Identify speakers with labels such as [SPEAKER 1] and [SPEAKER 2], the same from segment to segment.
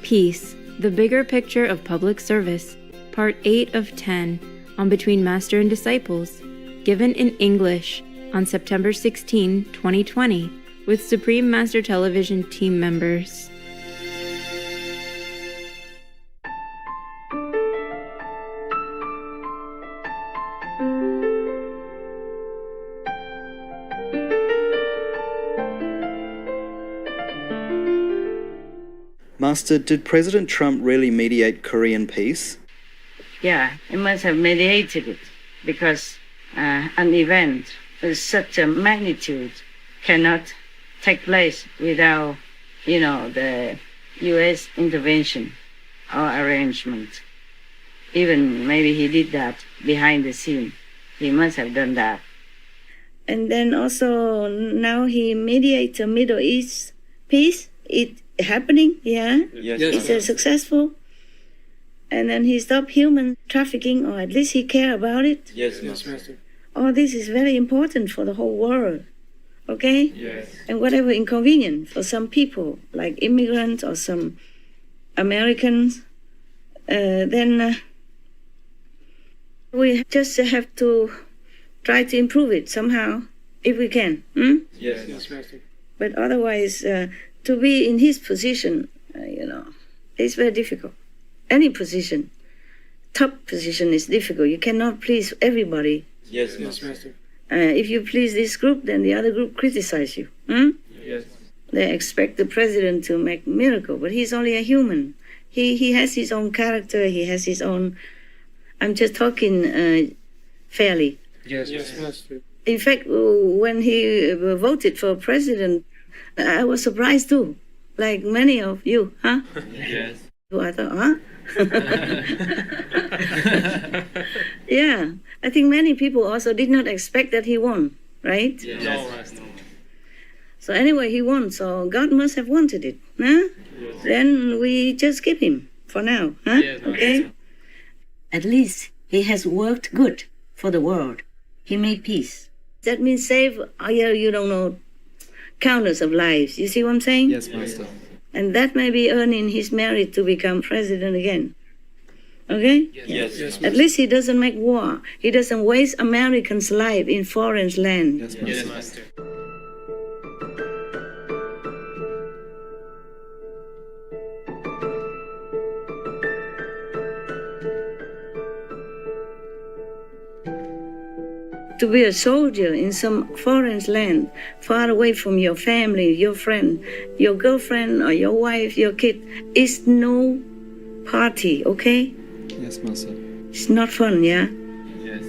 [SPEAKER 1] Peace, the Bigger Picture of Public Service, Part 8 of 10, on Between Master and Disciples, given in English on September 16, 2020, with Supreme Master Television team members.
[SPEAKER 2] Master, did President Trump really mediate Korean peace?
[SPEAKER 3] Yeah, he must have mediated it because an event with such a magnitude cannot take place without, the U.S. intervention or arrangement. Even maybe he did that behind the scene. He must have done that.
[SPEAKER 4] And then also now he mediates a Middle East peace. It happening, yeah?
[SPEAKER 2] Yes.
[SPEAKER 4] It's successful. And then he stopped human trafficking, or at least he care about it.
[SPEAKER 2] Yes, Master.
[SPEAKER 4] All this is very important for the whole world, okay?
[SPEAKER 2] Yes.
[SPEAKER 4] And whatever inconvenient for some people, like immigrants or some Americans, then we just have to try to improve it somehow, if we can.
[SPEAKER 2] Yes, Master.
[SPEAKER 4] But otherwise, to be in his position, it's very difficult. Any position, top position is difficult. You cannot please everybody.
[SPEAKER 2] Yes, Master.
[SPEAKER 4] If you please this group, then the other group criticize you.
[SPEAKER 2] Yes.
[SPEAKER 4] They expect the president to make miracle, but he's only a human. He has his own character. He has his own. I'm just talking fairly.
[SPEAKER 2] Yes, Master.
[SPEAKER 4] In fact, when he voted for president, I was surprised too, like many of you, huh?
[SPEAKER 2] Yes.
[SPEAKER 4] I thought, huh? Yeah, I think many people also did not expect that he won, right?
[SPEAKER 2] Yes.
[SPEAKER 5] No.
[SPEAKER 4] So anyway, he won, so God must have wanted it, huh?
[SPEAKER 2] Yes.
[SPEAKER 4] Then we just keep him for now, huh?
[SPEAKER 5] Yes.
[SPEAKER 4] Okay? At least he has worked good for the world. He made peace. That means save, countless of lives. You see what I'm saying?
[SPEAKER 2] Yes, Master.
[SPEAKER 4] And that may be earning his merit to become president again. Okay?
[SPEAKER 2] Yes.
[SPEAKER 4] At least he doesn't make war. He doesn't waste Americans' life in foreign land.
[SPEAKER 2] Yes, Master.
[SPEAKER 5] Yes, Master.
[SPEAKER 4] To be a soldier in some foreign land, far away from your family, your friend, your girlfriend or your wife, your kid, is no party, okay?
[SPEAKER 2] Yes, Master.
[SPEAKER 4] It's not fun, yeah?
[SPEAKER 5] Yes.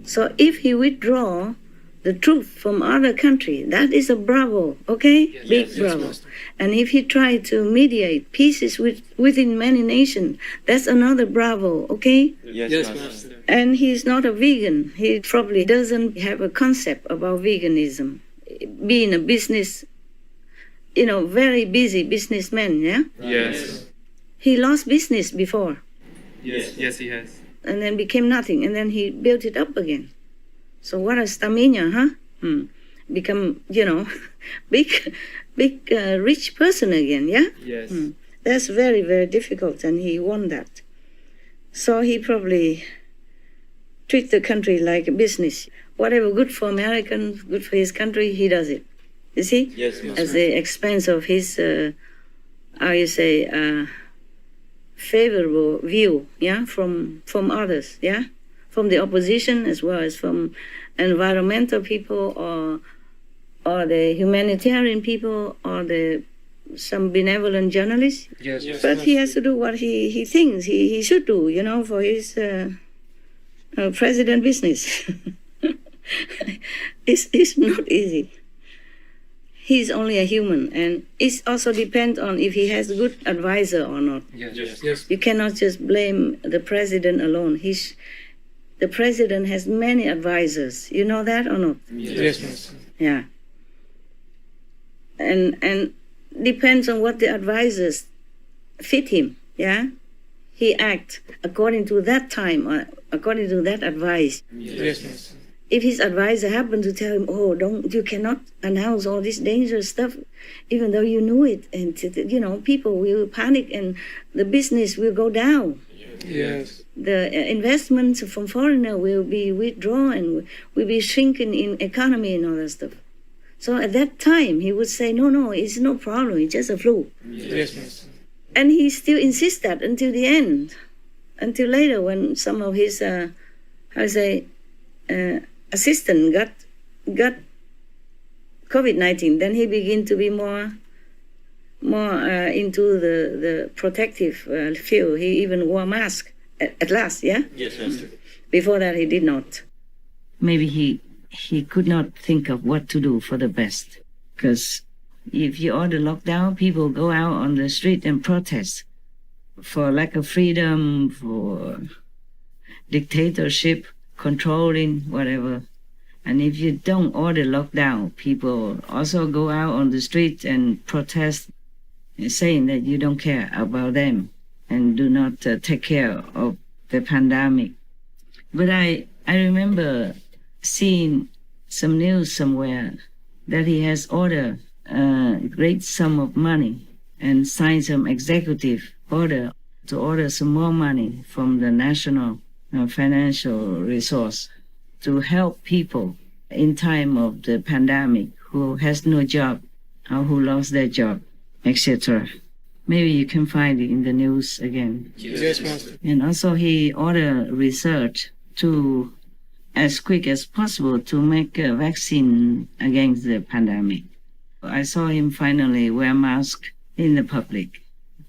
[SPEAKER 4] So if he withdraw the troops from other country, that is a bravo, okay? Big bravo.
[SPEAKER 5] Master.
[SPEAKER 4] And if he try to mediate peace within many nations, that's another bravo, okay?
[SPEAKER 5] Yes, Master.
[SPEAKER 4] And he's not a vegan. He probably doesn't have a concept about veganism. Being a business, very busy businessman, yeah?
[SPEAKER 5] Yes.
[SPEAKER 4] He lost business before
[SPEAKER 5] Yes, he has.
[SPEAKER 4] and then became nothing, and then he built it up again. So what a stamina, huh? Become, big rich person again, yeah?
[SPEAKER 5] Yes.
[SPEAKER 4] That's very, very difficult, and he won that. So he probably treat the country like a business. Whatever good for Americans, good for his country, he does it. You see?
[SPEAKER 2] Yes, Master.
[SPEAKER 4] At the expense of his, favorable view, yeah, from others, yeah, from the opposition as well as from environmental people or the humanitarian people or some benevolent journalists.
[SPEAKER 5] Yes.
[SPEAKER 4] But he has to do what he thinks he should do, for his president business. It's not easy. He's only a human, and it also depends on if he has a good advisor or not.
[SPEAKER 5] Yes.
[SPEAKER 4] You cannot just blame the president alone. The president has many advisors. You know that or not?
[SPEAKER 5] Yes.
[SPEAKER 4] Yeah. And depends on what the advisors fit him. Yeah. He acts according to that time or according to that advice.
[SPEAKER 5] Yes.
[SPEAKER 4] If his advisor happened to tell him, "Oh, you cannot announce all this dangerous stuff, even though you knew it," and people will panic and the business will go down.
[SPEAKER 5] Yes.
[SPEAKER 4] The investments from foreigner will be withdrawn and will be shrinking in economy and all that stuff. So at that time, he would say, no, it's no problem, it's just a flu.
[SPEAKER 5] Yes.
[SPEAKER 4] And he still insists that until the end, until later when some of his, assistant got COVID-19, then he began to be more into the protective field. He even wore a mask at last, yeah?
[SPEAKER 5] Yes, Master.
[SPEAKER 4] Before that, he did not. Maybe he could not think of what to do for the best. Because if you order lockdown, people go out on the street and protest for lack of freedom, for dictatorship, controlling, whatever. And if you don't order lockdown, people also go out on the street and protest, saying that you don't care about them and do not take care of the pandemic. But I remember seeing some news somewhere that he has ordered a great sum of money and signed some executive order to order some more money from the national financial resource to help people in time of the pandemic who has no job or who lost their job, etc. Maybe you can find it in the news again.
[SPEAKER 5] Yes, Master.
[SPEAKER 4] And also he ordered research to, as quick as possible, to make a vaccine against the pandemic. I saw him finally wear mask in the public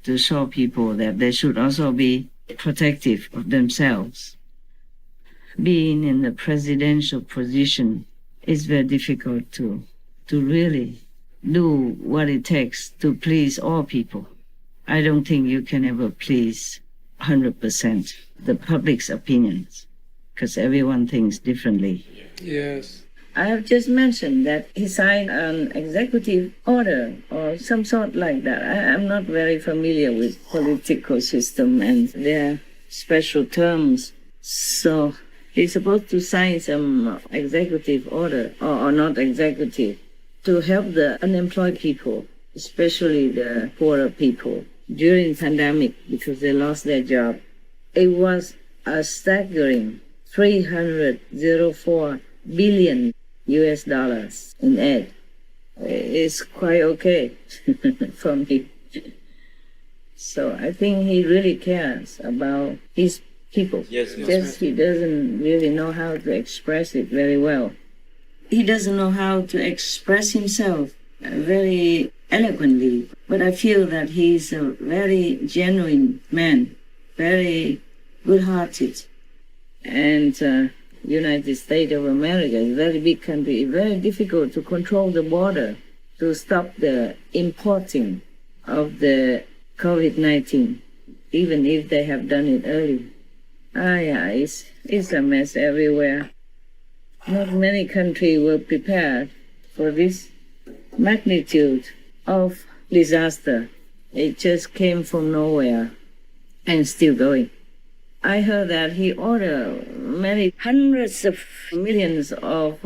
[SPEAKER 4] to show people that they should also be protective of themselves. Being in the presidential position is very difficult to really do what it takes to please all people. I don't think you can ever please 100% the public's opinions, because everyone thinks differently.
[SPEAKER 5] Yes.
[SPEAKER 4] I have just mentioned that he signed an executive order or some sort like that. I'm not very familiar with political system and their special terms. So he's supposed to sign some executive order or not executive to help the unemployed people, especially the poorer people, during pandemic because they lost their job. It was a staggering $304 billion in aid. It's quite okay for me. So I think he really cares about his people.
[SPEAKER 5] Yes,
[SPEAKER 4] Just he doesn't really know how to express it very well. He doesn't know how to express himself very eloquently, but I feel that he's a very genuine man, very good-hearted. And United States of America is a very big country. It's very difficult to control the border, to stop the importing of the COVID-19, even if they have done it early. It's a mess everywhere. Not many countries were prepared for this magnitude of disaster. It just came from nowhere and still going. I heard that he ordered many hundreds of millions of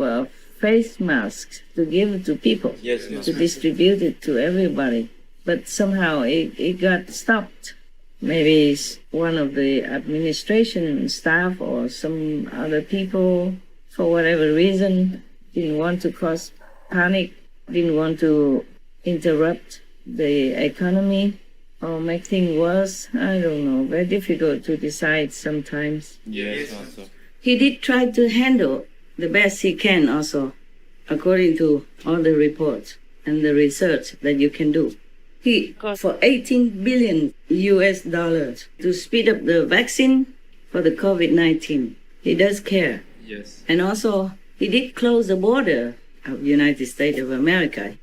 [SPEAKER 4] face masks to give to people, to distribute it to everybody. But somehow it got stopped. Maybe it's one of the administration staff or some other people, for whatever reason, didn't want to cause panic, didn't want to interrupt the economy or make things worse. I don't know. Very difficult to decide sometimes.
[SPEAKER 5] Yes, Master.
[SPEAKER 4] he did try to handle the best he can also, according to all the reports and the research that you can do. He got for 18 billion US dollars to speed up the vaccine for the COVID-19. He does care.
[SPEAKER 6] Yes.
[SPEAKER 4] And also, he did close the border of United States of America.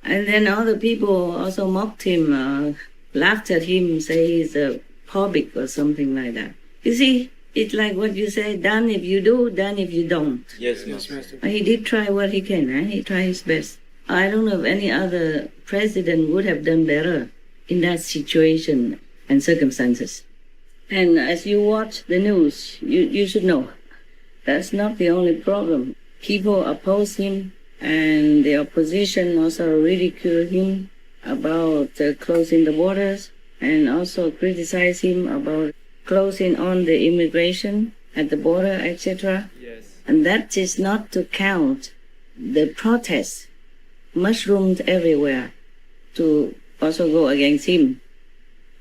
[SPEAKER 4] And then other people also mocked him, laughed at him, say he's a phobic or something like that. You see, it's like what you say, done if you do, done if you don't.
[SPEAKER 6] Yes,
[SPEAKER 5] Yes,
[SPEAKER 6] Master.
[SPEAKER 5] Master.
[SPEAKER 4] He did try what he can, he tried his best. I don't know if any other president would have done better in that situation and circumstances. And as you watch the news, you should know that's not the only problem. People oppose him, and the opposition also ridicule him about closing the borders, and also criticize him about closing on the immigration at the border, etc.
[SPEAKER 6] Yes.
[SPEAKER 4] And that is not to count the protests mushroomed everywhere to also go against him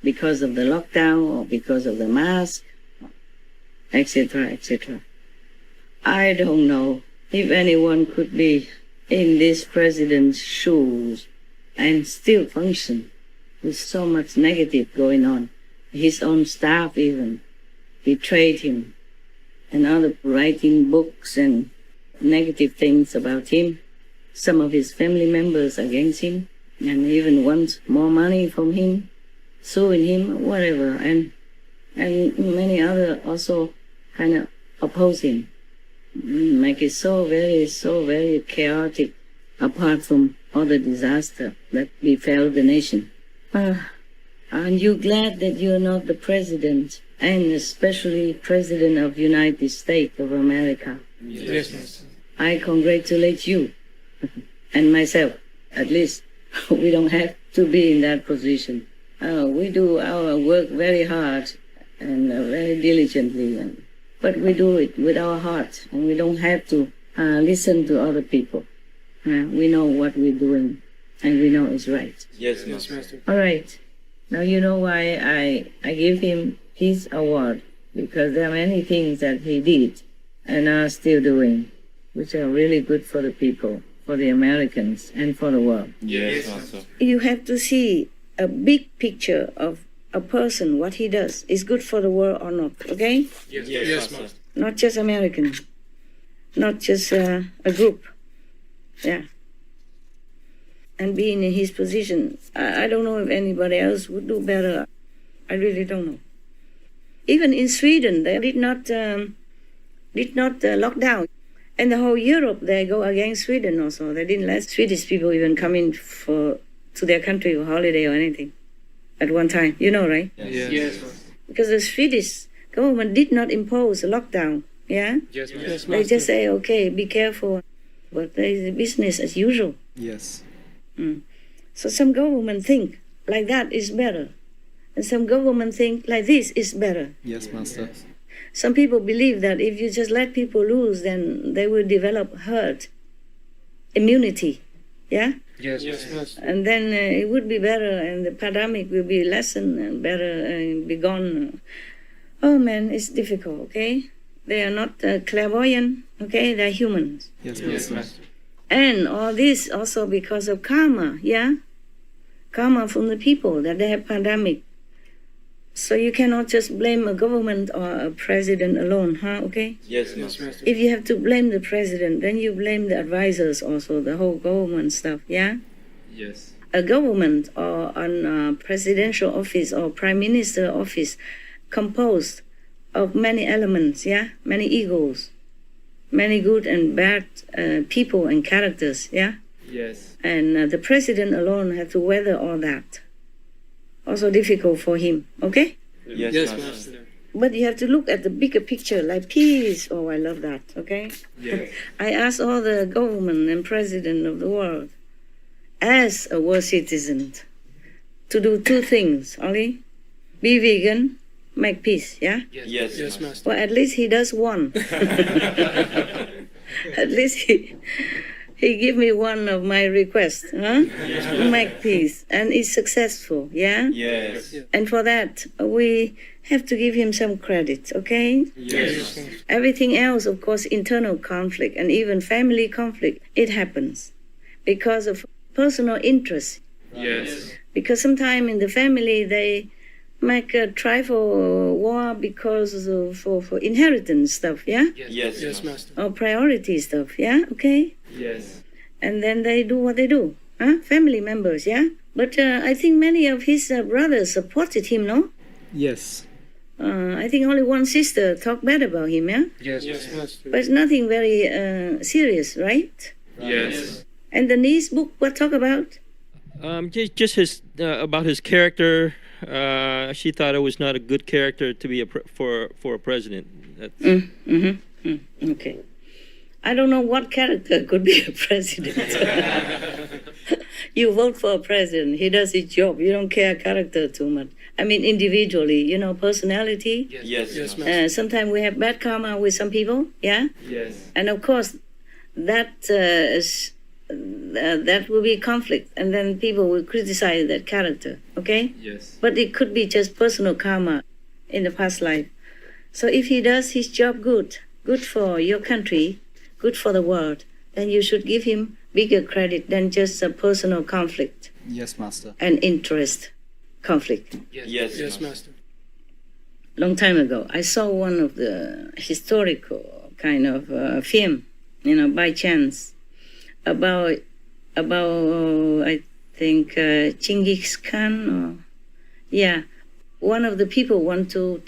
[SPEAKER 4] because of the lockdown or because of the mask, etc., etc. I don't know if anyone could be in this president's shoes and still function with so much negative going on. His own staff even betrayed him, and other writing books and negative things about him. Some of his family members against him, and even want more money from him, suing him, whatever, and many other also kind of oppose him. Make it so very chaotic, apart from all the disaster that befell the nation. Aren't you glad that you're not the president, and especially president of the United States of America?
[SPEAKER 5] Yes, Master.
[SPEAKER 4] I congratulate you and myself, at least. We don't have to be in that position. We do our work very hard and very diligently, but we do it with our heart, and we don't have to listen to other people. We know what we're doing, and we know it's right.
[SPEAKER 6] Yes,
[SPEAKER 5] Yes,
[SPEAKER 6] Master.
[SPEAKER 5] Master.
[SPEAKER 4] All right. Now you know why I give him his award, because there are many things that he did and are still doing, which are really good for the people, for the Americans, and for the world.
[SPEAKER 6] Yes, Master.
[SPEAKER 4] You have to see a big picture of a person, what he does, is good for the world or not, okay?
[SPEAKER 5] Yes,
[SPEAKER 6] Yes,
[SPEAKER 5] yes,
[SPEAKER 6] Master.
[SPEAKER 5] Master.
[SPEAKER 4] Not just American, not just a group. Yeah. And being in his position, I don't know if anybody else would do better. I really don't know. Even in Sweden, they did not lock down. And the whole Europe, they go against Sweden also. They didn't let Swedish people even come in to their country for holiday or anything at one time. You know, right?
[SPEAKER 5] Yes, yes, Master.
[SPEAKER 4] Because the Swedish government did not impose a lockdown. Yeah?
[SPEAKER 5] Yes, Master. Yes,
[SPEAKER 4] They just say, okay, be careful. But there is business as usual.
[SPEAKER 2] Yes.
[SPEAKER 4] So some government think like that is better. And some government think like this is better.
[SPEAKER 2] Yes, Master.
[SPEAKER 4] Some people believe that if you just let people loose, then they will develop herd immunity. Yeah?
[SPEAKER 5] Yes, yes, Master.
[SPEAKER 4] And then it would be better, and the pandemic will be lessened and better and be gone. Oh man, it's difficult, okay? They are not clairvoyant, okay? They're humans.
[SPEAKER 2] Yes,
[SPEAKER 5] Yes,
[SPEAKER 2] Master.
[SPEAKER 5] Master.
[SPEAKER 4] And all this also because of karma, yeah? Karma from the people, that they have pandemic. So you cannot just blame a government or a president alone, okay?
[SPEAKER 6] Yes,
[SPEAKER 5] Yes,
[SPEAKER 6] Master.
[SPEAKER 5] Master.
[SPEAKER 4] If you have to blame the president, then you blame the advisors also, the whole government stuff, yeah?
[SPEAKER 6] Yes.
[SPEAKER 4] A government or a presidential office or prime minister office composed of many elements, yeah? Many egos, many good and bad people and characters, yeah?
[SPEAKER 6] Yes.
[SPEAKER 4] And the president alone have to weather all that. Also difficult for him, okay?
[SPEAKER 6] Yes,
[SPEAKER 5] Yes,
[SPEAKER 6] Master.
[SPEAKER 5] Master.
[SPEAKER 4] But you have to look at the bigger picture, like peace. Oh, I love that, okay?
[SPEAKER 6] Yes.
[SPEAKER 4] I ask all the government and president of the world, as a world citizen, to do two things only. Be vegan, make peace, yeah?
[SPEAKER 6] Yes,
[SPEAKER 5] Yes,
[SPEAKER 6] Master.
[SPEAKER 5] Master.
[SPEAKER 4] Well, at least he does one. At least he he gave me one of my requests, huh? Make peace, and it's successful, yeah?
[SPEAKER 6] Yes.
[SPEAKER 4] And for that, we have to give him some credit, okay?
[SPEAKER 6] Yes.
[SPEAKER 4] Everything else, of course, internal conflict and even family conflict, it happens because of personal interest.
[SPEAKER 6] Yes.
[SPEAKER 4] Because sometimes in the family, they make a trifle war because of for inheritance stuff, yeah?
[SPEAKER 6] Yes.
[SPEAKER 5] Yes, Master.
[SPEAKER 4] Or priority stuff, yeah? Okay?
[SPEAKER 6] Yes.
[SPEAKER 4] And then they do what they do, huh? Family members, yeah? But I think many of his brothers supported him, no?
[SPEAKER 7] Yes.
[SPEAKER 4] I think only one sister talked bad about him, yeah?
[SPEAKER 5] Yes, Master.
[SPEAKER 4] But it's nothing very serious, right?
[SPEAKER 6] Yes.
[SPEAKER 4] And the niece book, what talk about?
[SPEAKER 7] Just his about his character. She thought it was not a good character to be for a president. That's...
[SPEAKER 4] Okay. I don't know what character could be a president. You vote for a president, he does his job. You don't care character too much. I mean, individually, personality.
[SPEAKER 6] Yes.
[SPEAKER 5] Yes, Master.
[SPEAKER 4] Sometimes we have bad karma with some people, yeah?
[SPEAKER 6] Yes.
[SPEAKER 4] And of course, that will be conflict, and then people will criticize that character, okay?
[SPEAKER 6] Yes.
[SPEAKER 4] But it could be just personal karma in the past life. So if he does his job good for your country, good for the world, then you should give him bigger credit than just a personal conflict
[SPEAKER 8] Yes, Master.
[SPEAKER 4] and interest conflict.
[SPEAKER 6] Yes.
[SPEAKER 5] Yes, Master.
[SPEAKER 4] Long time ago, I saw one of the historical kind of film, by chance, about I think Genghis Khan, one of the people want to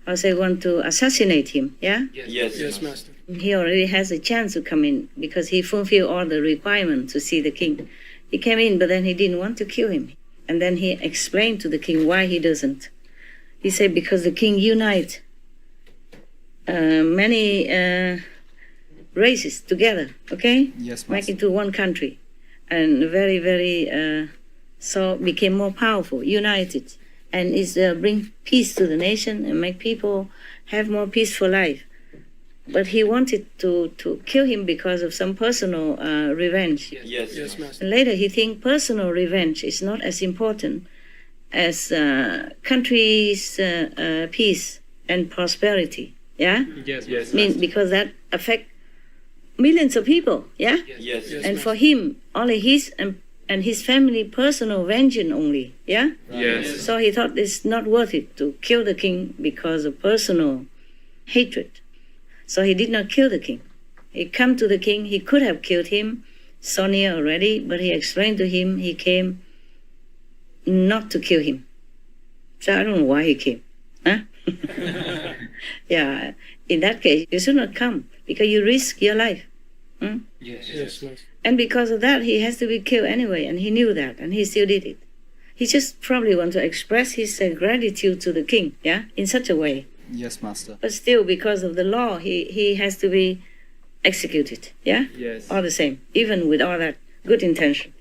[SPEAKER 4] assassinate him, yeah?
[SPEAKER 6] Yes.
[SPEAKER 5] Yes, Master.
[SPEAKER 4] He already has a chance to come in because he fulfilled all the requirements to see the king. He came in, but then he didn't want to kill him. And then he explained to the king why he doesn't. He said because the king unite many races together, okay?
[SPEAKER 8] Yes,
[SPEAKER 4] Make
[SPEAKER 8] Master.
[SPEAKER 4] into one country. And very, very, so became more powerful, united. And it's bring peace to the nation and make people have more peaceful life. But he wanted to kill him because of some personal revenge.
[SPEAKER 6] Yes.
[SPEAKER 5] Yes, Master.
[SPEAKER 4] And later he think personal revenge is not as important as country's peace and prosperity. Yeah?
[SPEAKER 5] Yes,
[SPEAKER 6] Yes.
[SPEAKER 4] Because that affect millions of people. Yeah?
[SPEAKER 6] Yes.
[SPEAKER 4] And for him, only his and his family personal vengeance only. Yeah?
[SPEAKER 6] Yes.
[SPEAKER 4] So he thought it's not worth it to kill the king because of personal hatred. So he did not kill the king. He come to the king. He could have killed him, so near already, but he explained to him he came not to kill him. So I don't know why he came. Huh? Yeah, in that case, you should not come because you risk your life.
[SPEAKER 5] Yes, Master.
[SPEAKER 4] And because of that, he has to be killed anyway, and he knew that, and he still did it. He just probably want to express his gratitude to the king, yeah, in such a way.
[SPEAKER 8] Yes, Master.
[SPEAKER 4] But still, because of the law, he has to be executed, yeah?
[SPEAKER 6] Yes.
[SPEAKER 4] All the same, even with all that good intention.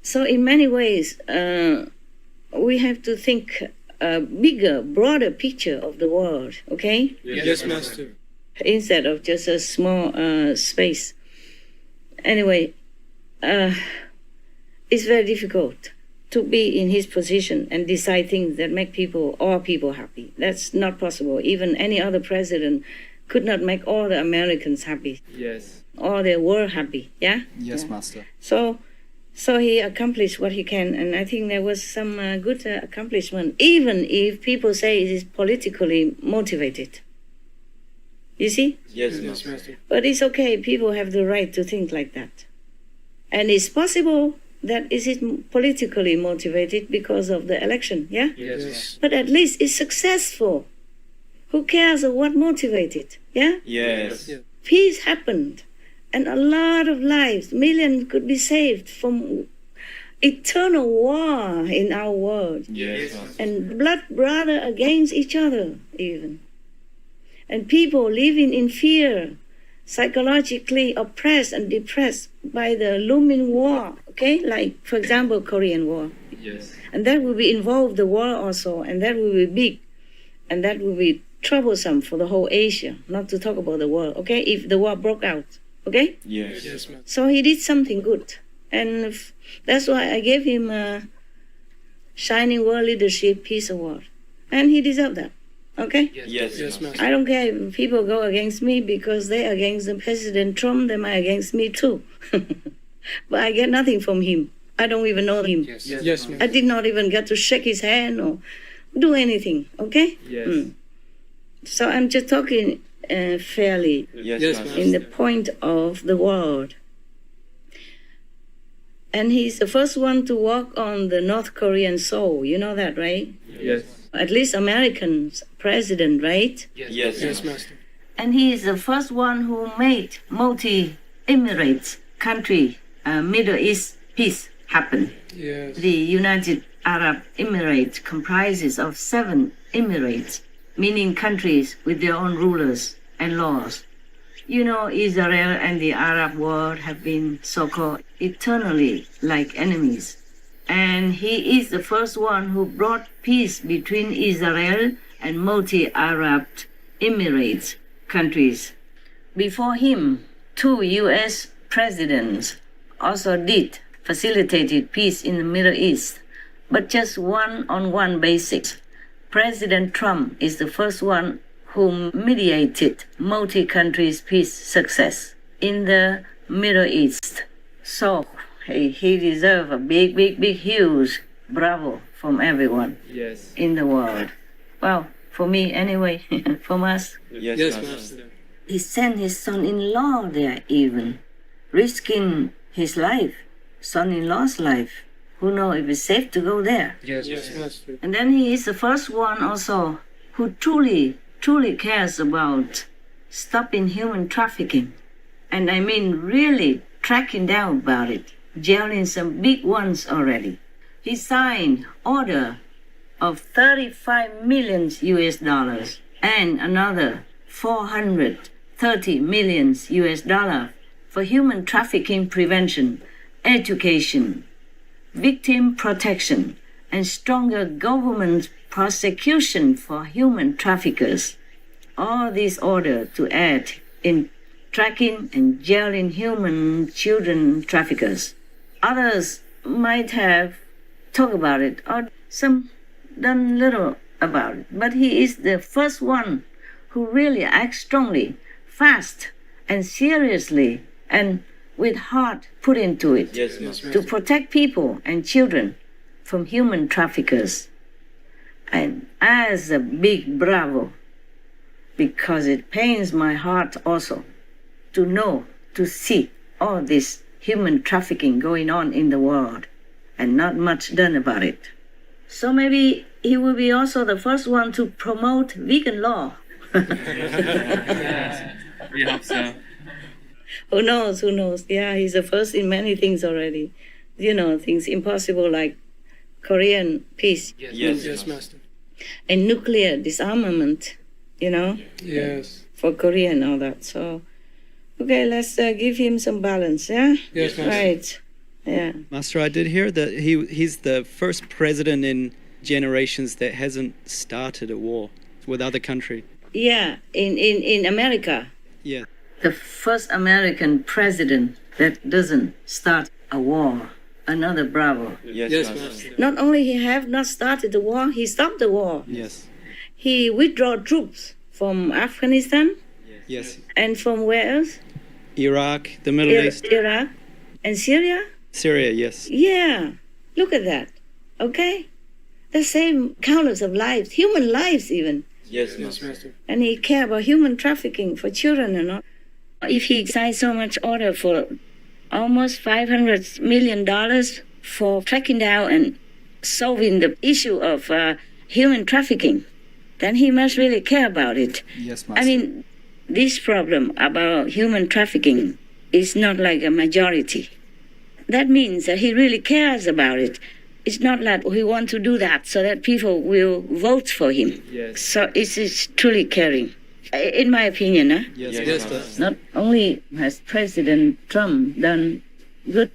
[SPEAKER 4] So in many ways, we have to think a bigger, broader picture of the world, okay?
[SPEAKER 5] Yes, Master.
[SPEAKER 4] Instead of just a small space. Anyway, it's very difficult to be in his position and decide things that make all people happy. That's not possible. Even any other president could not make all the Americans happy,
[SPEAKER 6] Yes.
[SPEAKER 4] all the world happy, yeah?
[SPEAKER 8] Yes, Master.
[SPEAKER 4] So he accomplished what he can, and I think there was some good accomplishment, even if people say it is politically motivated. You see?
[SPEAKER 6] Yes.
[SPEAKER 5] Yes, Master.
[SPEAKER 4] But it's okay, people have the right to think like that. And it's possible that is it politically motivated because of the election, yeah?
[SPEAKER 5] Yes.
[SPEAKER 4] But at least it's successful. Who cares of what motivated, yeah?
[SPEAKER 6] Yes.
[SPEAKER 4] Peace happened, and a lot of lives, millions could be saved from eternal war in our world.
[SPEAKER 6] Yes.
[SPEAKER 4] And blood brother against each other even. And people living in fear, psychologically oppressed and depressed by the looming war, okay? Like, for example, Korean War.
[SPEAKER 6] Yes.
[SPEAKER 4] And that will be involved the war also, and that will be big. And that will be troublesome for the whole Asia, not to talk about the world, okay? If the war broke out, Okay?
[SPEAKER 6] Yes.
[SPEAKER 5] Yes, Master.
[SPEAKER 4] So he did something good. And that's why I gave him a Shining World Leadership Peace Award. And he deserved that. Okay?
[SPEAKER 6] Yes.
[SPEAKER 5] Yes, Master.
[SPEAKER 4] I don't care if people go against me because they're against the President Trump, they might against me too. But I get nothing from him. I don't even know him.
[SPEAKER 5] Yes, yes,
[SPEAKER 4] I
[SPEAKER 5] Master.
[SPEAKER 4] did not even get to shake his hand or do anything. Okay?
[SPEAKER 6] Yes.
[SPEAKER 4] So I'm just talking fairly
[SPEAKER 6] Yes,
[SPEAKER 5] Yes,
[SPEAKER 6] Master.
[SPEAKER 4] in the point of the world. And he's the first one to walk on the North Korean soil. You know that, right?
[SPEAKER 6] Yes.
[SPEAKER 4] At least Americans president, right?
[SPEAKER 6] Yes.
[SPEAKER 5] Yes, Master.
[SPEAKER 4] And he is the first one who made multi-Emirates country, Middle East peace happen.
[SPEAKER 5] Yes.
[SPEAKER 4] The United Arab Emirates comprises of 7 emirates, meaning countries with their own rulers and laws. You know, Israel and the Arab world have been so-called eternally like enemies. And he is the first one who brought peace between Israel and multi-Arab Emirates countries. Before him, 2 U.S. presidents also facilitated peace in the Middle East, but just one-on-one basis. President Trump is the first one who mediated multi-countries peace success in the Middle East. So he deserves a big, huge bravo from everyone
[SPEAKER 6] Yes.
[SPEAKER 4] in the world. Well, for me anyway, from us.
[SPEAKER 6] Yes,
[SPEAKER 5] Yes,
[SPEAKER 6] Master.
[SPEAKER 5] Master.
[SPEAKER 4] He sent his son-in-law there even, risking his life, son-in-law's life. Who knows if it's safe to go there?
[SPEAKER 5] Yes, Master.
[SPEAKER 4] And then he is the first one also who truly cares about stopping human trafficking. And I mean really tracking down about it, jailing some big ones already. He signed order of 35 million US dollars and another 430 million US dollars for human trafficking prevention, education, victim protection, and stronger government prosecution for human traffickers. All these order to aid in tracking and jailing human children traffickers. Others might have talked about it or some done little about it, but he is the first one who really acts strongly, fast, and seriously, and with heart put into it
[SPEAKER 6] Yes, Master.
[SPEAKER 4] to protect people and children from human traffickers. And as a big bravo, because it pains my heart also to know, to see all this human trafficking going on in the world and not much done about it. So maybe he will be also the first one to promote vegan law.
[SPEAKER 6] We hope so.
[SPEAKER 4] Who knows? Yeah, he's the first in many things already. You know, things impossible like Korean peace
[SPEAKER 6] Yes,
[SPEAKER 5] Yes, Master.
[SPEAKER 4] and nuclear disarmament, you know,
[SPEAKER 5] Yes.
[SPEAKER 4] for Korea and all that. So, okay, let's give him some balance, yeah?
[SPEAKER 5] Yes, Master.
[SPEAKER 4] Right, yeah.
[SPEAKER 8] Master, I did hear that he's the first president in generations that hasn't started a war with other country.
[SPEAKER 4] Yeah, in America,
[SPEAKER 8] Yeah.
[SPEAKER 4] the first American president that doesn't start a war. Another bravo.
[SPEAKER 6] Yes,
[SPEAKER 5] Yes,
[SPEAKER 6] Master.
[SPEAKER 5] Master.
[SPEAKER 4] Not only he have not started the war, he stopped the war.
[SPEAKER 8] Yes.
[SPEAKER 4] He withdrew troops from Afghanistan
[SPEAKER 8] Yes.
[SPEAKER 4] and from where else?
[SPEAKER 8] Iraq, the Middle East,
[SPEAKER 4] Iraq and Syria?
[SPEAKER 8] Syria. Yes.
[SPEAKER 4] Yeah, look at that. Okay? The same countless of lives, human lives even.
[SPEAKER 6] Yes,
[SPEAKER 5] Yes,
[SPEAKER 6] Master.
[SPEAKER 5] Master.
[SPEAKER 4] And he care about human trafficking for children and all. If he signed so much order for almost $500 million for tracking down and solving the issue of human trafficking, then he must really care about it.
[SPEAKER 8] Yes, Master.
[SPEAKER 4] I mean, this problem about human trafficking is not like a majority. That means that he really cares about it. It's not like he wants to do that so that people will vote for him.
[SPEAKER 6] Yes.
[SPEAKER 4] So it's truly caring, in my opinion. Huh?
[SPEAKER 8] yes.
[SPEAKER 5] Yes,
[SPEAKER 8] Master.
[SPEAKER 5] Master.
[SPEAKER 4] Not only has President Trump done good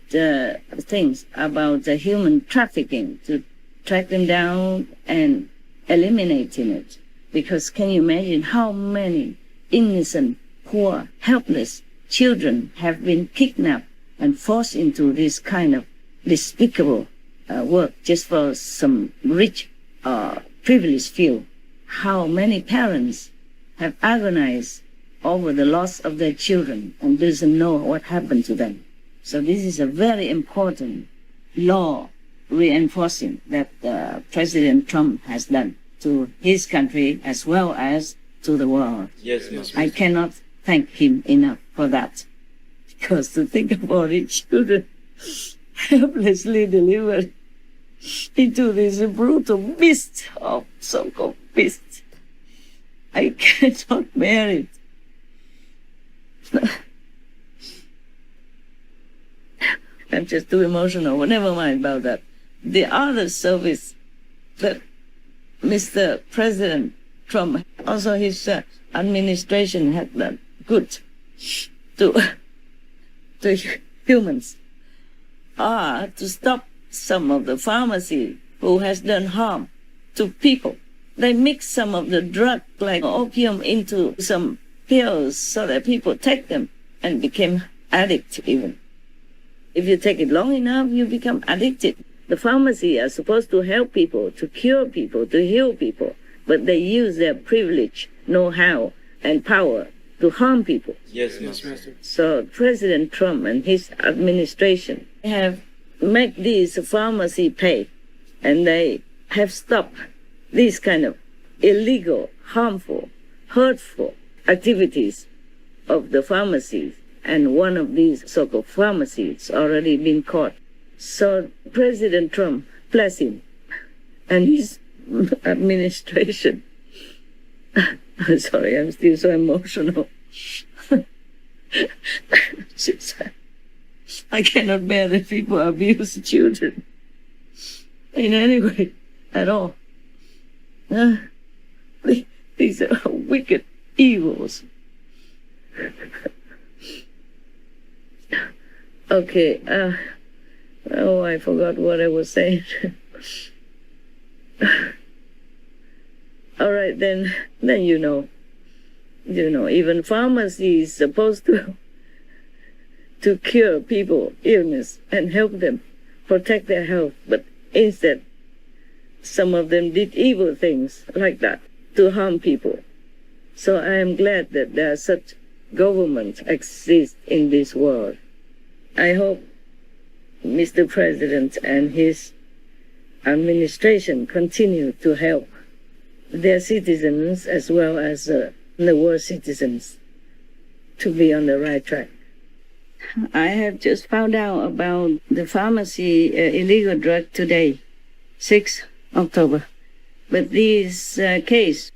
[SPEAKER 4] things about the human trafficking to track them down and eliminating it, because can you imagine how many innocent, poor, helpless children have been kidnapped and forced into this kind of despicable work just for some rich privileged few. How many parents have agonized over the loss of their children and doesn't know what happened to them. So this is a very important law reinforcing that President Trump has done to his country as well as to the world.
[SPEAKER 6] Yes, Master.
[SPEAKER 4] I cannot thank him enough for that. Because to think about it, children helplessly delivered into this brutal beast of so-called beast. I cannot bear it. I'm just too emotional. Well, never mind about that. The other service that Mr. President Trump, also his administration had done good to humans, are to stop some of the pharmacy who has done harm to people. They mix some of the drug like opium into some pills so that people take them and become addicts even. If you take it long enough, you become addicted. The pharmacy are supposed to help people, to cure people, to heal people, but they use their privilege, know-how, and power to harm people.
[SPEAKER 6] Yes, Master.
[SPEAKER 4] So President Trump and his administration have made these pharmacy pay, and they have stopped these kind of illegal, harmful, hurtful activities of the pharmacies. And one of these so-called pharmacies already been caught. So President Trump, bless him, and his administration. I'm sorry, I'm still so emotional. I cannot bear that people abuse children in any way at all. These are wicked evils. Okay, I forgot what I was saying. All right, then you know, even pharmacy is supposed to cure people illness and help them protect their health, but instead, some of them did evil things like that to harm people. So I am glad that there are such governments exist in this world. I hope Mr. President and his administration continue to help their citizens as well as the world citizens to be on the right track. I have just found out about the pharmacy illegal drug today, 6 October. But this case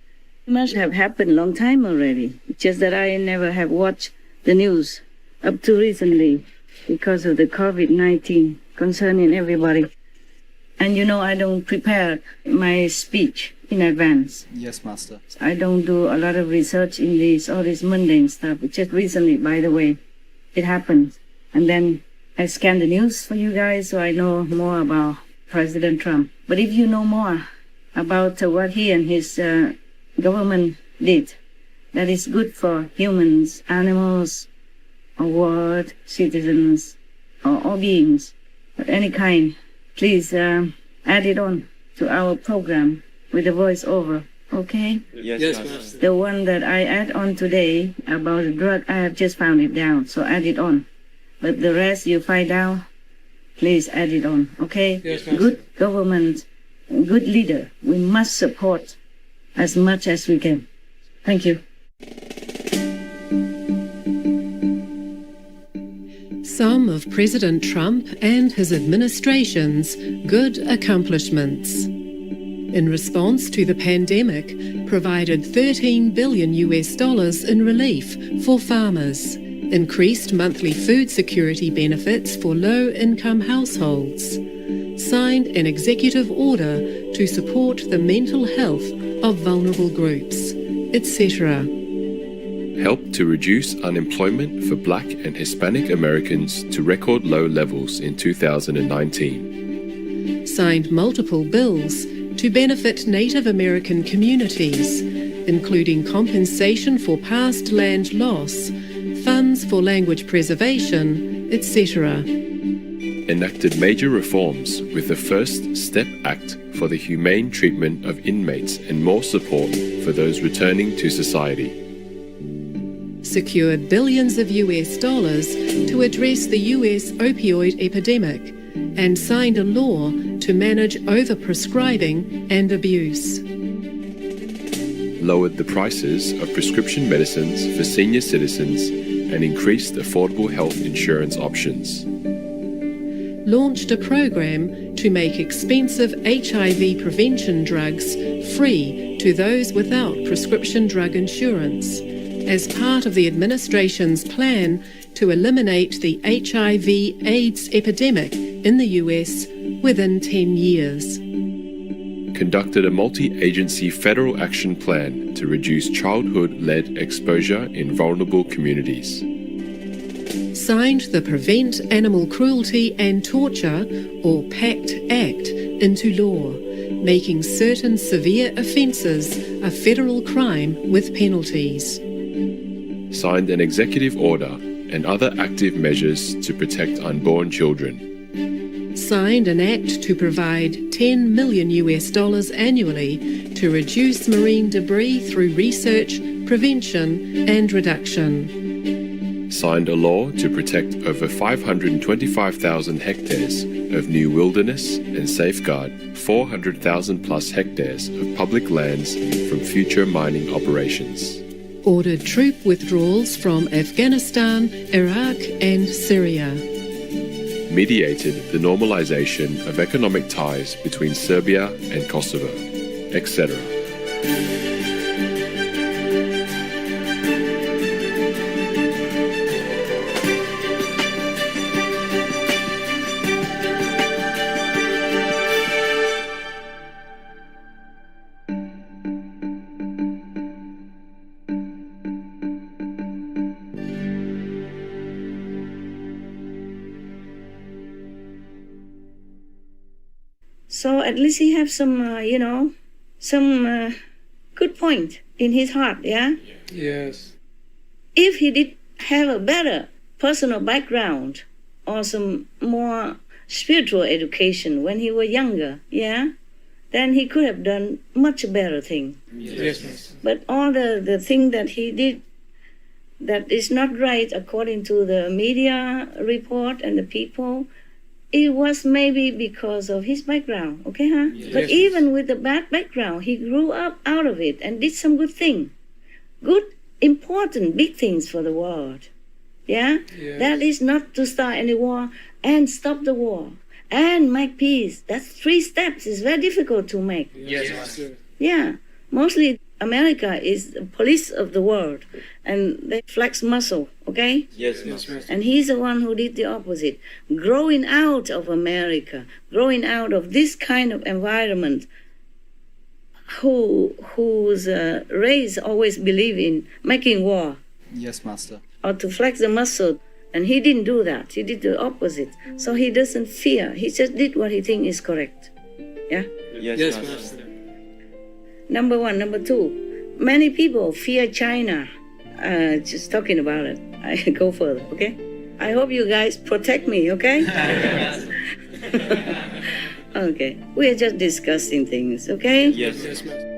[SPEAKER 4] must have happened a long time already. Just that I never have watched the news up to recently because of the COVID-19 concerning everybody. And I don't prepare my speech in advance.
[SPEAKER 8] Yes, Master.
[SPEAKER 4] I don't do a lot of research in all this mundane stuff. Just recently, by the way, it happened. And then I scan the news for you guys so I know more about President Trump. But if you know more about what he and his government did, that is good for humans, animals, or world, citizens, or all beings of any kind, please add it on to our program with the voiceover, okay?
[SPEAKER 6] Yes, Master.
[SPEAKER 4] The one that I add on today about the drug, I have just found it down, so add it on. But the rest you find out, please add it on, okay?
[SPEAKER 5] Yes, Master.
[SPEAKER 4] Good government, good leader, we must support as much as we can. Thank you.
[SPEAKER 9] Some of President Trump and his administration's good accomplishments. In response to the pandemic, provided $13 billion in relief for farmers, increased monthly food security benefits for low-income households, signed an executive order to support the mental health of vulnerable groups, etc.
[SPEAKER 10] Helped to reduce unemployment for Black and Hispanic Americans to record low levels in 2019.
[SPEAKER 9] Signed multiple bills to benefit Native American communities, including compensation for past land loss, funds for language preservation, etc.
[SPEAKER 10] Enacted major reforms with the First Step Act for the humane treatment of inmates and more support for those returning to society.
[SPEAKER 9] Secured billions of US dollars to address the US opioid epidemic and signed a law to manage overprescribing and abuse.
[SPEAKER 10] Lowered the prices of prescription medicines for senior citizens and increased affordable health insurance options.
[SPEAKER 9] Launched a program to make expensive HIV prevention drugs free to those without prescription drug insurance, as part of the administration's plan to eliminate the HIV/AIDS epidemic in the US within 10 years.
[SPEAKER 10] Conducted a multi-agency federal action plan to reduce childhood-led exposure in vulnerable communities.
[SPEAKER 9] Signed the Prevent Animal Cruelty and Torture, or PACT Act, into law, making certain severe offences a federal crime with penalties.
[SPEAKER 10] Signed an executive order and other active measures to protect unborn children.
[SPEAKER 9] Signed an act to provide $10 million annually to reduce marine debris through research, prevention and reduction.
[SPEAKER 10] Signed a law to protect over 525,000 hectares of new wilderness and safeguard 400,000 plus hectares of public lands from future mining operations.
[SPEAKER 9] Ordered troop withdrawals from Afghanistan, Iraq and Syria.
[SPEAKER 10] Mediated the normalization of economic ties between Serbia and Kosovo, etc.
[SPEAKER 4] So at least he have some, some good point in his heart, yeah?
[SPEAKER 5] Yes.
[SPEAKER 4] If he did have a better personal background or some more spiritual education when he was younger, yeah, then he could have done much better thing.
[SPEAKER 5] Yes.
[SPEAKER 4] But all the thing that he did that is not right according to the media report and the people, it was maybe because of his background, okay, huh?
[SPEAKER 5] Yes.
[SPEAKER 4] But even with the bad background, he grew up out of it and did some good thing. Good, important, big things for the world. Yeah?
[SPEAKER 5] Yes.
[SPEAKER 4] That is not to start any war and stop the war and make peace. That's 3 steps. It's very difficult to make.
[SPEAKER 5] Yes.
[SPEAKER 4] Yeah. Mostly America is the police of the world and they flex muscle, okay?
[SPEAKER 5] Yes.
[SPEAKER 4] And he's the one who did the opposite. Growing out of America, growing out of this kind of environment, whose race always believe in making war.
[SPEAKER 2] Yes, Master.
[SPEAKER 4] Or to flex the muscle. And he didn't do that. He did the opposite. So he doesn't fear. He just did what he thinks is correct. Yeah?
[SPEAKER 5] Yes, Master.
[SPEAKER 4] Number 1. Number 2, many people fear China. Just talking about it. I go further, okay? I hope you guys protect me, okay? Okay. We are just discussing things, okay?
[SPEAKER 5] Yes, Master.